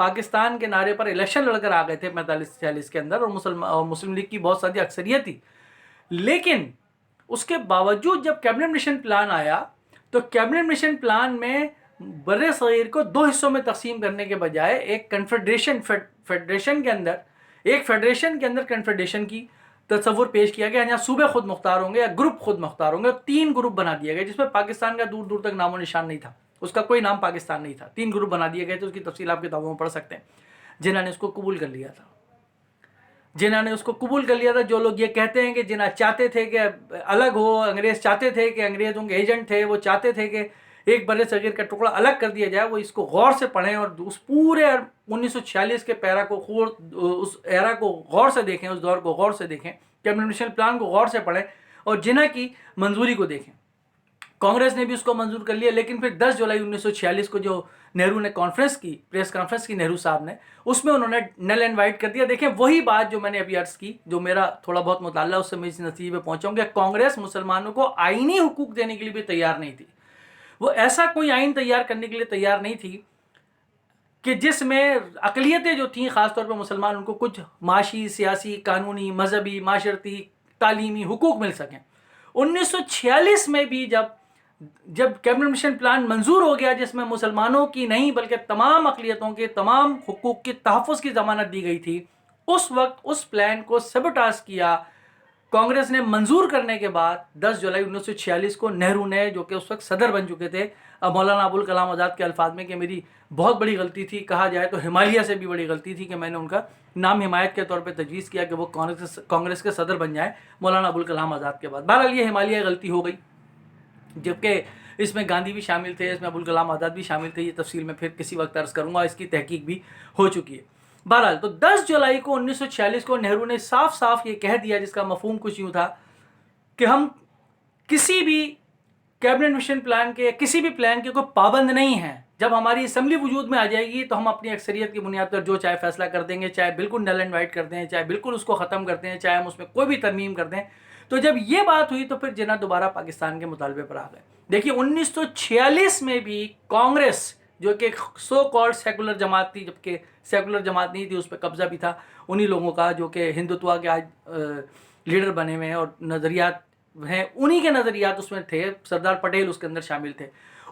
پاکستان کے نعرے پر الیکشن لڑ کر آ گئے تھے 45-46 کے اندر، اور مسلم لیگ کی بہت ساری اکثریت تھی. لیکن اس کے باوجود جب کیبنٹ مشن پلان آیا تو کیبنٹ مشن پلان میں بر صغیر کو 2 حصوں میں تقسیم کرنے کے بجائے ایک فیڈریشن کے اندر کنفیڈریشن کی تصور پیش کیا گیا، یہاں صوبے خود مختار ہوں گے یا گروپ خود مختار ہوں گے، اور 3 گروپ بنا دیے گئے جس میں پاکستان کا دور دور تک نام و نشان نہیں تھا، اس کا کوئی نام پاکستان نہیں تھا. 3 گروپ بنا دیے گئے تھے، اس کی تفصیل آپ کتابوں میں پڑھ سکتے ہیں. جنہوں نے اس کو قبول کر لیا تھا، جو لوگ یہ کہتے ہیں کہ جنہ چاہتے تھے کہ الگ ہو، انگریز چاہتے تھے کہ انگریزوں کے ایجنٹ تھے، وہ چاہتے تھے کہ ایک بر صغیر کا ٹکڑا الگ کر دیا جائے، وہ اس کو غور سے پڑھیں اور اس پورے 1946 کے اس ایرا کو غور سے دیکھیں، اس دور کو غور سے دیکھیں، کیبنٹ مشن پلان کو غور سے پڑھیں اور جنہ کی منظوری کو دیکھیں. کانگریس نے بھی اس کو منظور کر لیا، لیکن پھر 10 جولائی 1946 کو جو نہرو نے پریس کانفرنس کی نہرو صاحب نے، اس میں انہوں نے نل اینڈ وائٹ کر دیا. دیکھیں وہی بات جو میں نے ابھی عرض کی، جو میرا تھوڑا بہت مطالعہ اس سے میں اس نتیجے پہ پہنچا ہوں کہ کانگریس مسلمانوں کو آئینی حقوق دینے کے لیے بھی تیار نہیں تھی. وہ ایسا کوئی آئین تیار کرنے کے لیے تیار نہیں تھی کہ جس میں اقلیتیں جو تھیں، خاص طور پہ مسلمان، ان کو کچھ معاشی، سیاسی، قانونی، مذہبی، معاشرتی، تعلیمی حقوق مل سکیں. 1946 میں بھی جب کیبنٹ مشن پلان منظور ہو گیا، جس میں مسلمانوں کی نہیں بلکہ تمام اقلیتوں کے تمام حقوق کے تحفظ کی ضمانت دی گئی تھی، اس وقت اس پلان کو سبوٹاژ کیا کانگریس نے. منظور کرنے کے بعد 10 جولائی 1946 کو نہرو نے، جو کہ اس وقت صدر بن چکے تھے، مولانا ابوالکلام آزاد کے الفاظ میں کہ میری بہت بڑی غلطی تھی، کہا جائے تو ہمالیہ سے بھی بڑی غلطی تھی کہ میں نے ان کا نام حمایت کے طور پہ تجویز کیا کہ وہ کانگریس کے صدر بن جائیں مولانا ابوالکلام آزاد کے بعد. بہرحال یہ ہمالیہ غلطی ہو گئی، جبکہ اس میں گاندھی بھی شامل تھے، اس میں ابوالکلام آزاد بھی شامل تھے. یہ تفصیل میں پھر کسی وقت عرض کروں گا، اس کی تحقیق بھی ہو چکی ہے. بہرحال تو 10 جولائی کو 1946 کو نہرو نے صاف صاف یہ کہہ دیا، جس کا مفہوم کچھ یوں تھا کہ ہم کسی بھی کیبنٹ مشن پلان کے، کسی بھی پلان کے کوئی پابند نہیں ہیں. جب ہماری اسمبلی وجود میں آ جائے گی تو ہم اپنی اکثریت کی بنیاد پر جو چاہے فیصلہ کر دیں گے، چاہے بالکل نل اینڈ وائٹ کر دیں، چاہے بالکل اس کو ختم کر دیں، چاہے ہم اس میں کوئی بھی ترمیم کر دیں. تو جب یہ بات ہوئی تو پھر جناح دوبارہ پاکستان کے مطالبے پر آ گئے. دیکھیے 1946 میں بھی کانگریس، جو کہ سو کالڈ سیکولر جماعت تھی، جبکہ سیکولر جماعت نہیں تھی، اس پہ قبضہ بھی تھا انہی لوگوں کا جو کہ ہندوتوا کے آج لیڈر بنے ہوئے ہیں اور نظریات ہیں، انہی کے نظریات اس میں تھے. سردار پٹیل اس کے اندر شامل تھے.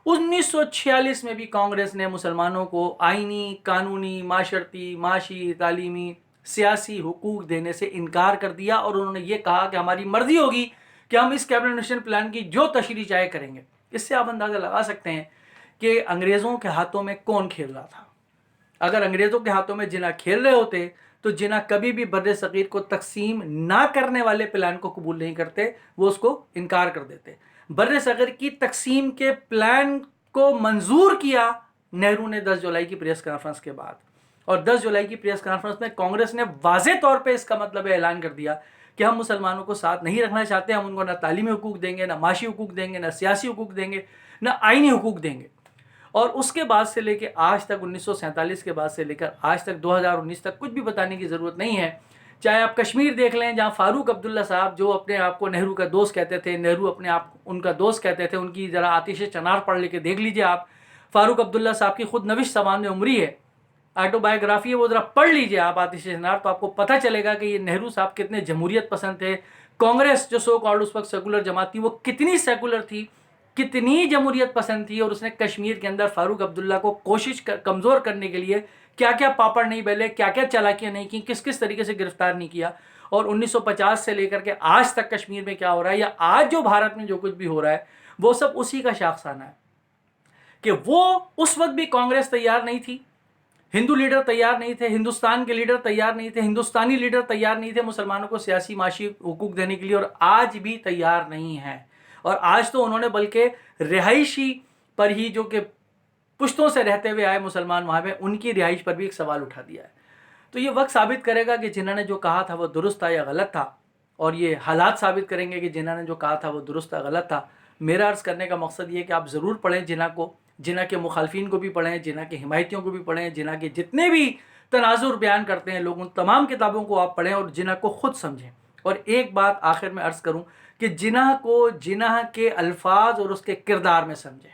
1946 میں بھی کانگریس نے مسلمانوں کو آئینی، قانونی، معاشرتی، معاشی، تعلیمی، سیاسی حقوق دینے سے انکار کر دیا، اور انہوں نے یہ کہا کہ ہماری مرضی ہوگی کہ ہم اس کیبنٹ مشن پلان کی جو تشریح چاہے کریں گے. اس سے آپ اندازہ لگا سکتے ہیں کہ انگریزوں کے ہاتھوں میں کون کھیل رہا تھا. اگر انگریزوں کے ہاتھوں میں جناح کھیل رہے ہوتے تو جناح کبھی بھی بر صغیر کو تقسیم نہ کرنے والے پلان کو قبول نہیں کرتے، وہ اس کو انکار کر دیتے. بر صغیر کی تقسیم کے پلان کو منظور کیا نہرو نے 10 جولائی کی پریس کانفرنس کے بعد، اور 10 جولائی کی پریس کانفرنس میں کانگریس نے واضح طور پہ اس کا مطلب اعلان کر دیا کہ ہم مسلمانوں کو ساتھ نہیں رکھنا چاہتے، ہم ان کو نہ تعلیمی حقوق دیں گے، نہ معاشی حقوق دیں گے، نہ سیاسی حقوق دیں گے، نہ آئینی حقوق دیں گے. اور اس کے بعد سے لے کے آج تک 1947 کے بعد سے لے کر آج تک 2019 تک کچھ بھی بتانے کی ضرورت نہیں ہے. چاہے آپ کشمیر دیکھ لیں، جہاں فاروق عبداللہ صاحب، جو اپنے آپ کو نہرو کا دوست کہتے تھے، نہرو اپنے آپ ان کا دوست کہتے تھے، ان کی ذرا آتش چنار پڑھ لے کے دیکھ لیجئے آپ. فاروق عبداللہ صاحب کی خود نوشت سوانح عمری ہے، آٹو بایوگرافی ہے، وہ ذرا پڑھ لیجئے آپ آتش چنار، تو آپ کو پتہ چلے گا کہ یہ نہرو صاحب کتنے جمہوریت پسند تھے. کانگریس جو سو کالڈ اس وقت سیکولر جماعت تھی، وہ کتنی سیکولر تھی، کتنی جمہوریت پسند تھی، اور اس نے کشمیر کے اندر فاروق عبداللہ کو کمزور کرنے کے لیے کیا کیا پاپڑ نہیں بیلے، کیا کیا چالاکیاں نہیں کی، کس کس طریقے سے گرفتار نہیں کیا. اور 1950 سے لے کر کے آج تک کشمیر میں کیا ہو رہا ہے، یا آج جو بھارت میں جو کچھ بھی ہو رہا ہے، وہ سب اسی کا شاخسانہ ہے. کہ وہ اس وقت بھی کانگریس تیار نہیں تھی، ہندو لیڈر تیار نہیں تھے، ہندوستان کے لیڈر تیار نہیں تھے، ہندوستانی لیڈر تیار نہیں تھے مسلمانوں کو سیاسی معاشی حقوق دینے کے لیے، اور آج بھی تیار نہیں ہیں. اور آج تو انہوں نے بلکہ رہائشی پر ہی، جو کہ پشتوں سے رہتے ہوئے آئے مسلمان وہاں پہ، ان کی رہائش پر بھی ایک سوال اٹھا دیا ہے. تو یہ وقت ثابت کرے گا کہ جنہوں نے جو کہا تھا وہ درست تھا یا غلط تھا، اور یہ حالات ثابت کریں گے کہ جنہوں نے جو کہا تھا وہ درست تھا غلط تھا. میرا عرض کرنے کا مقصد یہ ہے کہ آپ ضرور پڑھیں جناح کو، جناح کے مخالفین کو بھی پڑھیں، جناح کے حمایتیوں کو بھی پڑھیں، جناح کے جتنے بھی تناظر بیان کرتے ہیں لوگ، ان تمام کتابوں کو آپ پڑھیں اور جناح کو خود سمجھیں. اور ایک بات آخر میں عرض کروں کہ جناح کو جناح کے الفاظ اور اس کے کردار میں سمجھیں.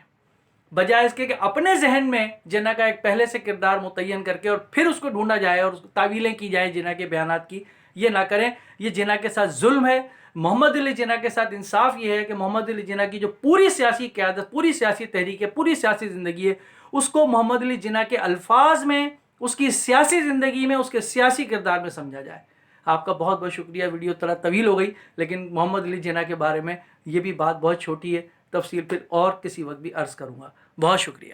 بجائے اس کے کہ اپنے ذہن میں جناح کا ایک پہلے سے کردار متعین کر کے اور پھر اس کو ڈھونڈا جائے اور تعویلیں کی جائیں جناح کے بیانات کی، یہ نہ کریں. یہ جناح کے ساتھ ظلم ہے. محمد علی جناح کے ساتھ انصاف یہ ہے کہ محمد علی جناح کی جو پوری سیاسی قیادت، پوری سیاسی تحریک ہے، پوری سیاسی زندگی ہے، اس کو محمد علی جناح کے الفاظ میں، اس کی سیاسی زندگی میں، اس کے سیاسی کردار میں سمجھا جائے. آپ کا بہت بہت شکریہ. ویڈیو تھوڑا طویل ہو گئی، لیکن محمد علی جناح کے بارے میں یہ بھی بات بہت چھوٹی ہے. تفصیل پھر اور کسی وقت بھی عرض کروں گا. بہت شکریہ.